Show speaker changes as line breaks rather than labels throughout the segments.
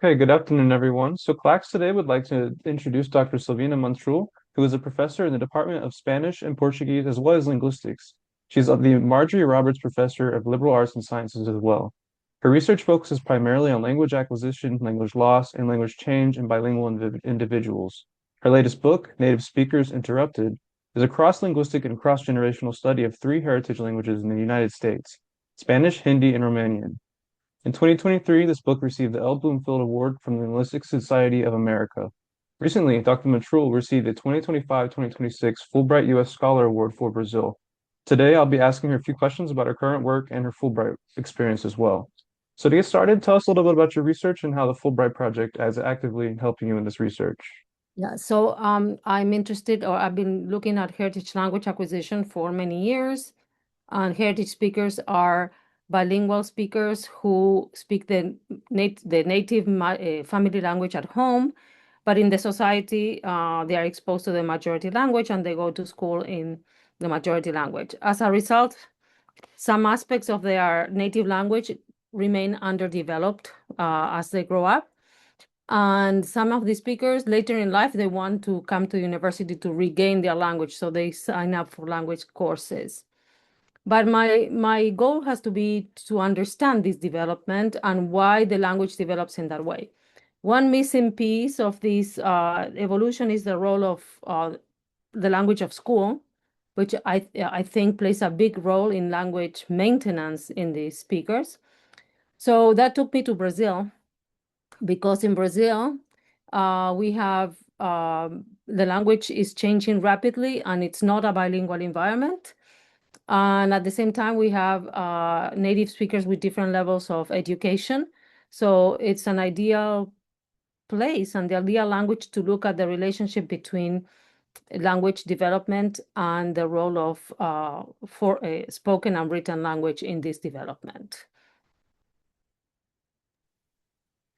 Okay, good afternoon, everyone. So CLACS today would like to introduce Dr. Silvina Montrul, who is a professor in the Department of Spanish and Portuguese, as well as linguistics. She's the Marjorie Roberts Professor of Liberal Arts and Sciences as well. Her research focuses primarily on language acquisition, language loss, and language change in bilingual individuals. Her latest book, Native Speakers Interrupted, is a cross-linguistic and cross-generational study of three heritage languages in the United States: Spanish, Hindi, and Romanian. In 2023, this book received the L. Bloomfield Award from the Linguistics Society of America. Recently, Dr. Montrul received the 2025-2026 Fulbright U.S. Scholar Award for Brazil. Today, I'll be asking her a few questions about her current work and her Fulbright experience as well. So to get started, tell us a little bit about your research and how the Fulbright project is actively helping you in this research.
Yeah, so I'm interested, or I've been looking at heritage language acquisition for many years. And heritage speakers are bilingual speakers who speak the native family language at home, but in the society, they are exposed to the majority language and they go to school in the majority language. As a result, some aspects of their native language remain underdeveloped as they grow up. And some of the speakers later in life, they want to come to university to regain their language, so they sign up for language courses. But my goal has to be to understand this development and why the language develops in that way. One missing piece of this evolution is the role of the language of school, which I think plays a big role in language maintenance in these speakers. So that took me to Brazil, because in Brazil, we have the language is changing rapidly and it's not a bilingual environment. And at the same time, we have native speakers with different levels of education. So it's an ideal place and the ideal language to look at the relationship between language development and the role of spoken and written language in this development.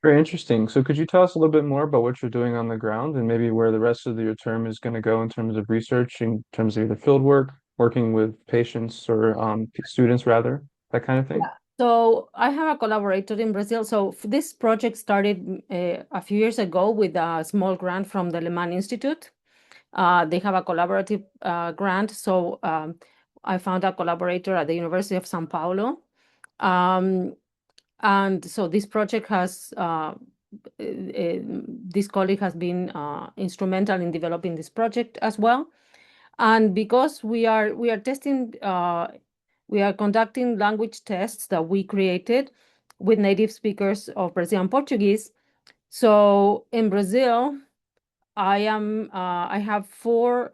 Very interesting. So could you tell us a little bit more about what you're doing on the ground and maybe where the rest of your term is going to go in terms of research, in terms of either field work, working with patients or students rather, that kind of thing?
Yeah. So I have a collaborator in Brazil. So this project started a few years ago with a small grant from the Leman Institute. They have a collaborative grant. So I found a collaborator at the University of São Paulo. And so this project has, this colleague has been instrumental in developing this project as well. And because we are testing, we are conducting language tests that we created with native speakers of Brazilian Portuguese. So in Brazil, I have four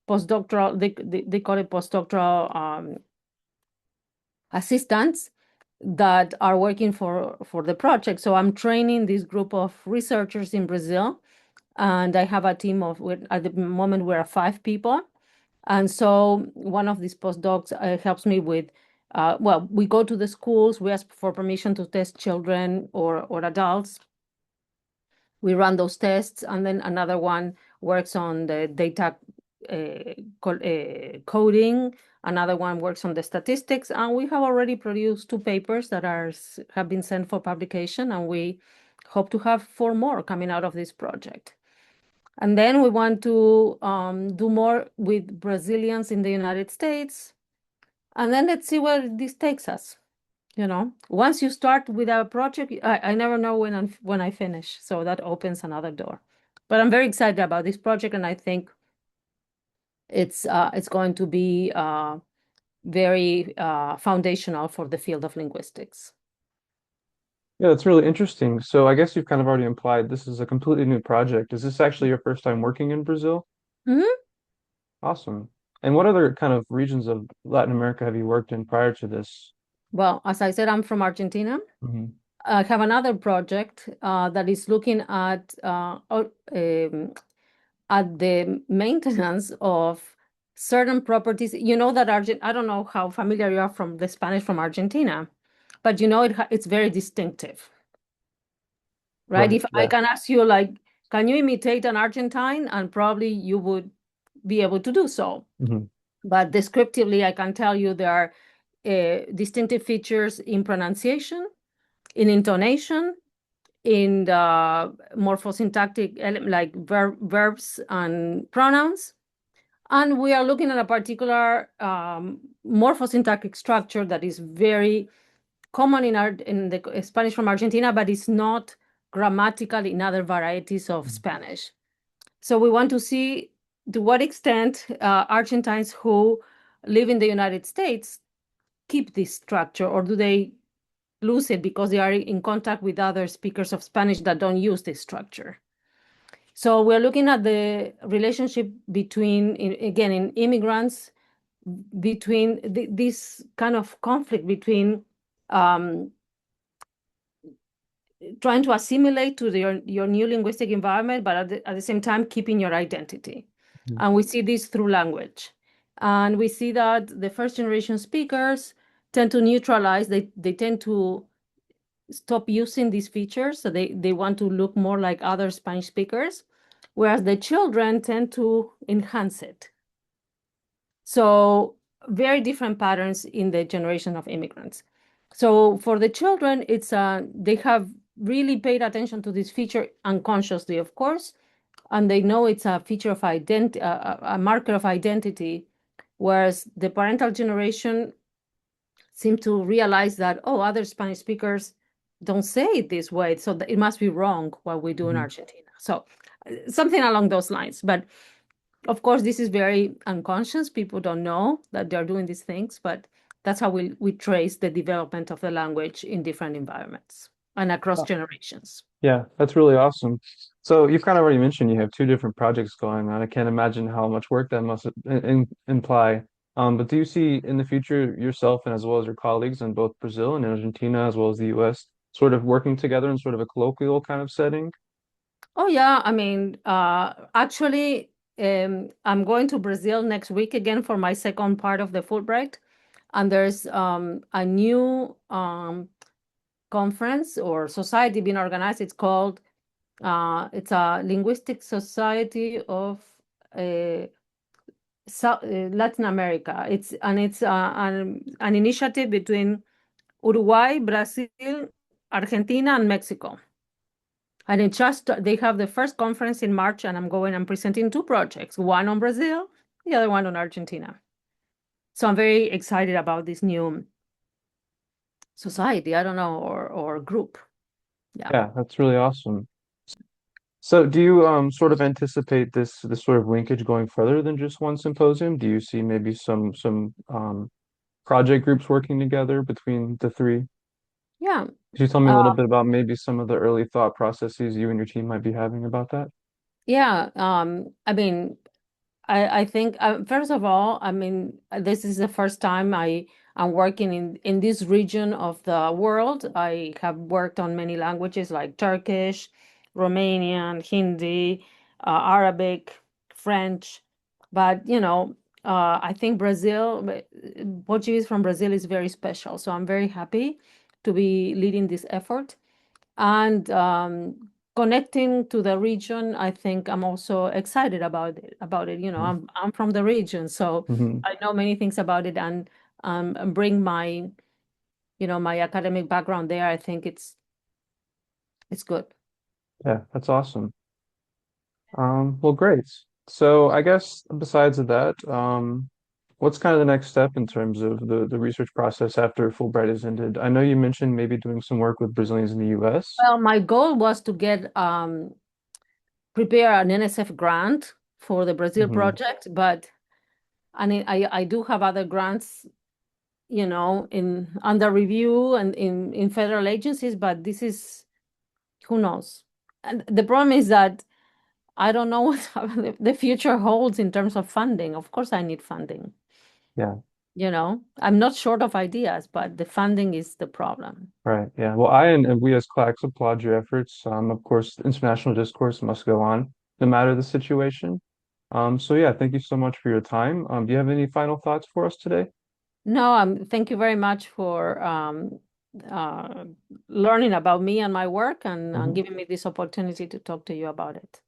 postdoctoral, they call it postdoctoral assistants that are working for the project. So I'm training this group of researchers in Brazil, and I have a team of, at the moment, we're 5 people. And so one of these postdocs helps me with, well, we go to the schools, we ask for permission to test children or adults. We run those tests, and then another one works on the data coding. Another one works on the statistics, and we have already produced 2 papers that have been sent for publication, and we hope to have 4 more coming out of this project. And then we want to do more with Brazilians in the United States. And then let's see where this takes us. Once you start with a project, I never know when I finish. So that opens another door. But I'm very excited about this project, and I think it's going to be very foundational for the field of linguistics.
Yeah, that's really interesting. So I guess you've kind of already implied this is a completely new project. Is this actually your first time working in Brazil?
Mhm.
Awesome. And what other kind of regions of Latin America have you worked in prior to this?
Well, as I said, I'm from Argentina.
Mhm.
I have another project that is looking at the maintenance of certain properties. You know that I don't know how familiar you are from the Spanish from Argentina, but it's very distinctive, right?
Right.
If I
Yeah.
can ask you, like, can you imitate an Argentine? And probably you would be able to do so.
Mhm.
But descriptively, I can tell you there are distinctive features in pronunciation, in intonation, in the morphosyntactic like verbs and pronouns. And we are looking at a particular morphosyntactic structure that is very common in the Spanish from Argentina, but it's not grammatical in other varieties of Spanish. So we want to see to what extent Argentines who live in the United States keep this structure, or do they lose it because they are in contact with other speakers of Spanish that don't use this structure. So we're looking at the relationship between, again, in immigrants, between this kind of conflict between trying to assimilate to your new linguistic environment, but at the same time keeping your identity.
Mhm.
And we see this through language. And we see that the first generation speakers tend to neutralize, they tend to stop using these features. So they want to look more like other Spanish speakers, whereas the children tend to enhance it. So very different patterns in the generation of immigrants. So for the children, it's they have really paid attention to this feature unconsciously, of course, and they know it's a feature of identity, a marker of identity, whereas the parental generation seem to realize that, oh, other Spanish speakers don't say it this way, so it must be wrong what we do in
Mhm.
Argentina. So something along those lines. But of course, this is very unconscious. People don't know that they're doing these things, but that's how we trace the development of the language in different environments and across generations.
Yeah, that's really awesome. So you've kind of already mentioned you have two different projects going on. I can't imagine how much work that must imply. But do you see in the future yourself and as well as your colleagues in both Brazil and Argentina as well as the US sort of working together in sort of a colloquial kind of setting?
Oh yeah, I mean, actually, I'm going to Brazil next week again for my second part of the Fulbright, and there's a new conference or society being organized. It's called it's a Linguistics Society of uh, Latin America. It's an initiative between Uruguay, Brazil, Argentina, and Mexico. And it just they have the first conference in March, and I'm presenting two projects, one on Brazil, the other one on Argentina. So I'm very excited about this new society, I don't know, or group. Yeah.
Yeah, that's really awesome. So do you sort of anticipate this sort of linkage going further than just one symposium? Do you see maybe some project groups working together between the three?
Yeah.
Could you tell me a little
Uh,
bit about maybe some of the early thought processes you and your team might be having about that?
yeah. I mean, I think first of all, I mean, this is the first time I'm working in this region of the world. I have worked on many languages like Turkish, Romanian, Hindi, Arabic, French, but I think Portuguese from Brazil is very special. So I'm very happy to be leading this effort. And connecting to the region, I think I'm also excited about it.
Mhm.
I'm from the region, so
Mhm.
I know many things about it, and bring my academic background there. I think it's good.
Yeah, that's awesome. Well, great. So I guess besides of that, what's kind of the next step in terms of the research process after Fulbright is ended? I know you mentioned maybe doing some work with Brazilians in the US.
Well, my goal was to get prepare an NSF grant for the Brazil
Hmm.
project, but I do have other grants, in under review and in federal agencies, but this is who knows. And the problem is that I don't know what the future holds in terms of funding. Of course, I need funding.
Yeah,
I'm not short of ideas, but the funding is the problem.
right. Yeah. Well, I and we as CLACS applaud your efforts. Of course, international discourse must go on no matter the situation. So yeah, thank you so much for your time. Do you have any final thoughts for us today?
No, thank you very much for uh, learning about me and my work and
Mhm.
giving me this opportunity to talk to you about it.